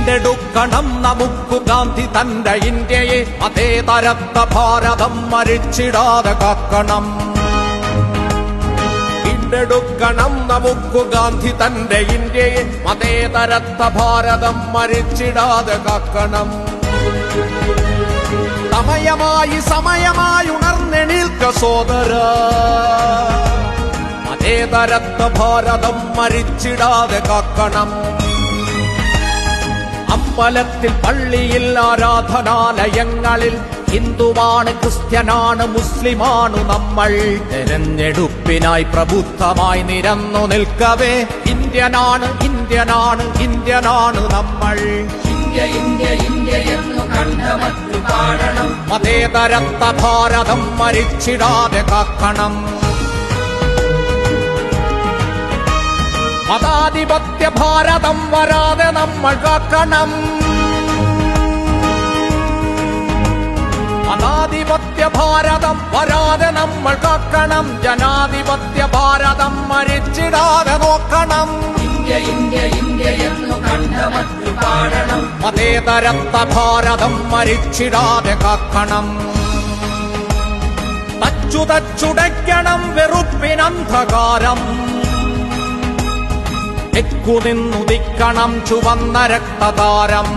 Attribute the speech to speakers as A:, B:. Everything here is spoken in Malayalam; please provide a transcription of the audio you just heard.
A: വീണ്ടെടുക്കണം നമുക്കു ഗാന്ധി തന്റെ ഇന്ത്യയെ, മതേതരത്വ ഭാരതം മരിച്ചിടാതെ കാക്കണം. വീണ്ടെടുക്കണം നമുക്കു ഗാന്ധി തന്റെ ഇന്ത്യയെ, മതേതരത്വ ഭാരതം മരിച്ചിടാതെ കാക്കണം. സമയമായി ഉണർന്നെണീൽക്ക സോദര, മതേതരത്വ ഭാരതം മരിച്ചിടാതെ കാക്കണം. അമ്പലത്തിൽ, പള്ളിയിൽ, ആരാധനാലയങ്ങളിൽ ഹിന്ദുവാണ്, ക്രിസ്ത്യനാണ്, മുസ്ലിമാണ് നമ്മൾ. തെരഞ്ഞെടുപ്പിനായി പ്രബുദ്ധമായി നിരന്നു നിൽക്കവേ ഇന്ത്യനാണ്, ഇന്ത്യനാണ്, ഇന്ത്യനാണ് നമ്മൾ.
B: ഇന്ത്യ ഇന്ത്യ ഇന്ത്യ എന്നു കണ്ഠമറ്റു പാടണം.
A: മതേതരത്വ ഭാരതം മരിച്ചിടാതെ കാക്കണം. മതാധിപത്യ ഭാരതം വരാതെ നമ്മൾ കാക്കണം. മതാധിപത്യ ഭാരതം വരാതെ നമ്മൾ കാക്കണം. ജനാധിപത്യ ഭാരതം മരിച്ചിടാതെ നോക്കണം.
B: ഇന്ത്യ ഇന്ത്യ ഇന്ത്യ എന്നു കണ്ഠമറ്റു പാടണം.
A: മതേതരത്വ ഭാരതം മരിച്ചിടാതെ കാക്കണം. തച്ചുടയ്ക്കണം വെറുപ്പിനന്ധകാരം, തെക്കുനിന്നുദിക്കണം ചുവന്ന രക്തതാരം.